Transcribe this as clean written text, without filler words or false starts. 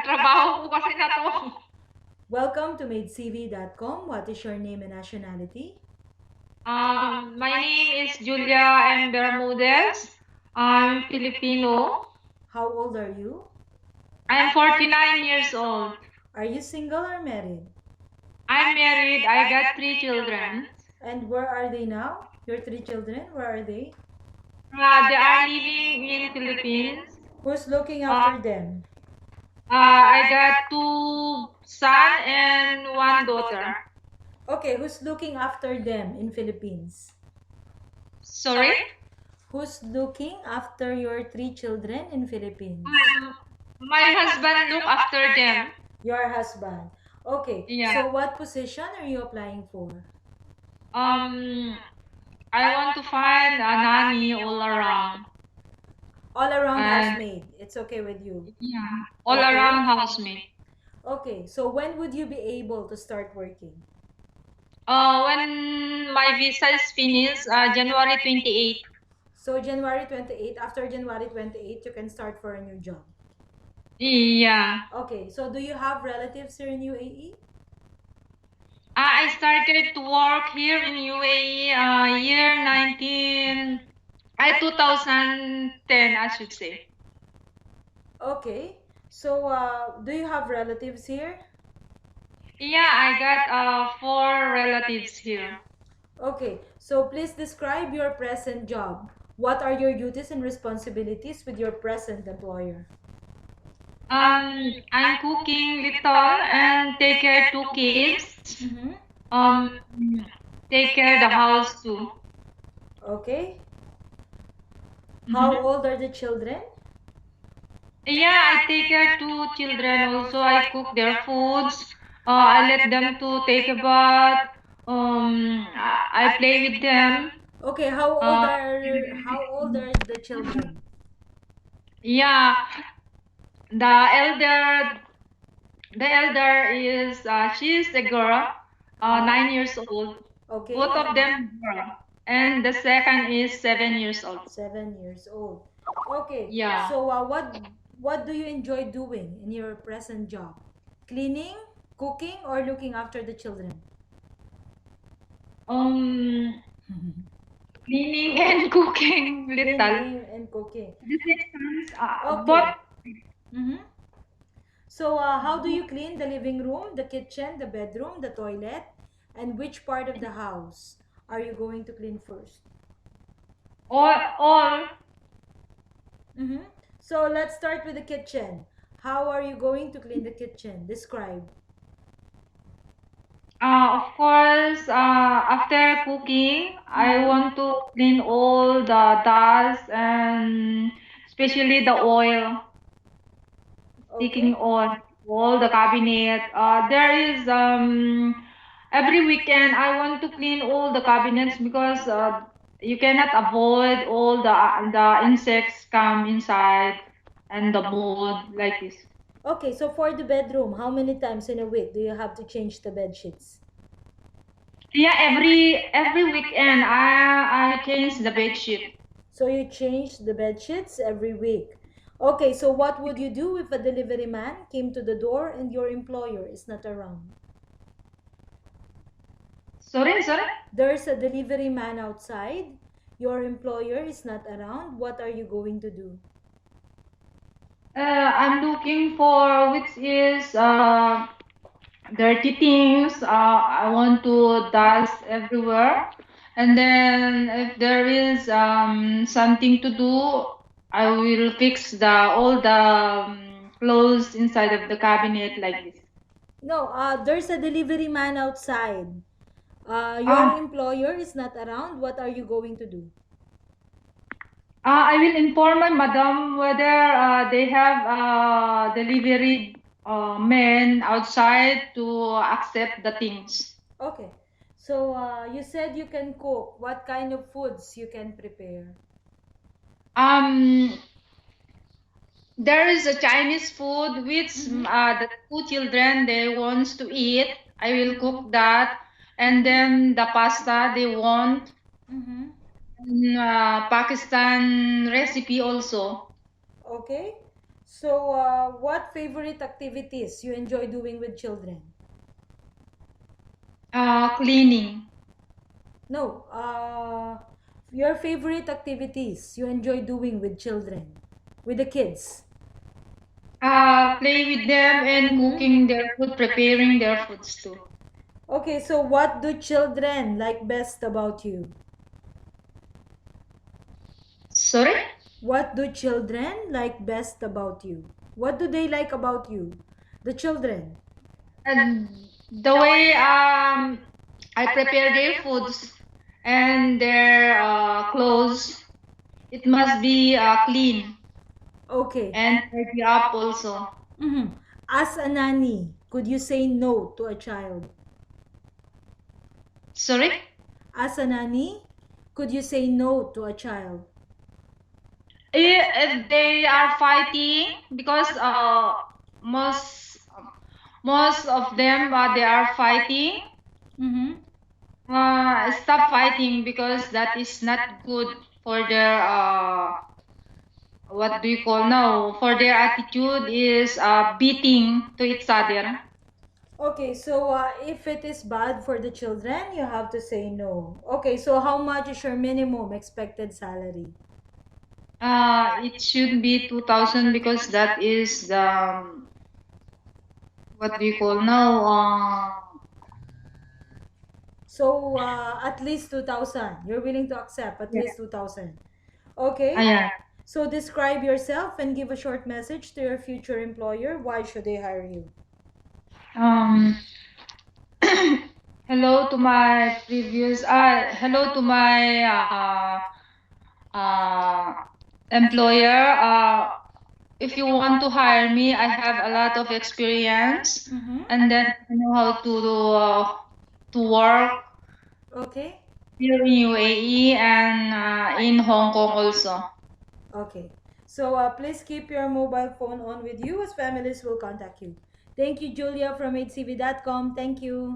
trabaho ko kasi na to. Welcome to madecv.com. What is your name and nationality? My name is Julia M. Bermudez. I'm Filipino. How old are you? I'm 49 years old. Are you single or married? I'm married. I got 3 children. And where are they now? Your three children, where are they? They are living in Philippines. Who's looking Uh, after them? I got 2 sons and 1 daughter. Okay, who's looking after them in Philippines? Sorry? Who's looking after your three children in Philippines? My husband look after them. Your husband. Okay, Yeah. so what position are you applying for? Um, I want to find a nanny all around. All around And housemaid. It's okay with you. yeah, all Okay. around housemate. Okay, so when would you be able to start working? When my visa is finished, January 28th. So January 28, after January 28, you can start for a new job. Yeah. Okay, so do you have relatives here in UAE? I started to work here in UAE year 2010, I should say. Okay, so do you have relatives here? Yeah, I got 4 relatives here. Okay, so please describe your present job. What are your duties and responsibilities with your present employer? I'm cooking little and take care 2 kids. Mm-hmm. Um, take care the house too. Okay. How Mhm. old are the children? Yeah, I take care 2 children also. I cook their foods. I let them to take a bath. I play with them. Okay, Uh, how old are the children? yeah, the elder, the elder is she's a girl, 9 years old. Okay. Both of them girl, and the second is 7 years old. 7 years old. Okay. Yeah. So what do you enjoy doing in your present job? Cleaning, cooking, or looking after the children? Um, Cleaning and cooking little. Cleaning and cooking. The sections, both. Okay. Mm-hmm. So how do you clean the living room, the kitchen, the bedroom, the toilet, and which part of the house are you going to clean first? All. Mm-hmm. So let's start with the kitchen. How are you going to clean the kitchen? Describe. Of course, after cooking, I Mm-hmm. want to clean all the dust and especially the oil, Okay. sticking on all the cabinet. There is every weekend I want to clean all the cabinets because you cannot avoid all the insects come inside and the mold like this. Okay, so for the bedroom, how many times in a week do you have to change the bed sheets? Yeah, every weekend I change the bed sheet. So you change the bed sheets every week. Okay, so what would you do if a delivery man came to the door and your employer is not around? Sorry, sorry. There's a delivery man outside, your employer is not around, what are you going to do? I'm looking for which is dirty things. I want to dust everywhere, and then if there is something to do, I will fix the all the clothes inside of the cabinet like this. No, there's a delivery man outside. Your Ah, employer is not around, what are you going to do? I will inform my madam whether they have delivery men outside to accept the things. Okay. So you said you can cook. What kind of foods you can prepare? Um, there is a Chinese food which Mm-hmm. the 2 children they wants to eat. I will cook that, and Mm-hmm. then the pasta they want, Mm-hmm. Pakistan recipe also. Okay. So, what favorite activities you enjoy doing with children? Cleaning. No, your favorite activities you enjoy doing with children, with the kids. Play with them and Mm-hmm. cooking their food, preparing their foods too. Okay, so what do children like best about you? Sorry? What do children like best about you? What do they like about you? The children. And the way I prepare their foods and their clothes, it must be clean Okay. and tidy up also. Mm-hmm. As a nanny, could you say no to a child? Sorry? As a nanny, could you say no to a child? If they are fighting, because most most of them they are fighting. Mm-hmm. Stop fighting because that is not good for their what do you call now? For their attitude is beating to each other. Okay, so if it is bad for the children, you have to say no. Okay, so how much is your minimum expected salary? It should be 2,000 because that is the what do you call now? So at least 2,000. You're willing to accept at Yeah. least 2,000. Okay. Yeah. So describe yourself and give a short message to your future employer. Why should they hire you? Um, hello to my previous. Hello to my uh, employer. If you want to hire me, I have a lot of experience, Mm-hmm. and then I know how to work Okay. here in UAE and in Hong Kong also. Okay. So please keep your mobile phone on with you as families will contact you. Thank you, Julia from HCV.com. Thank you.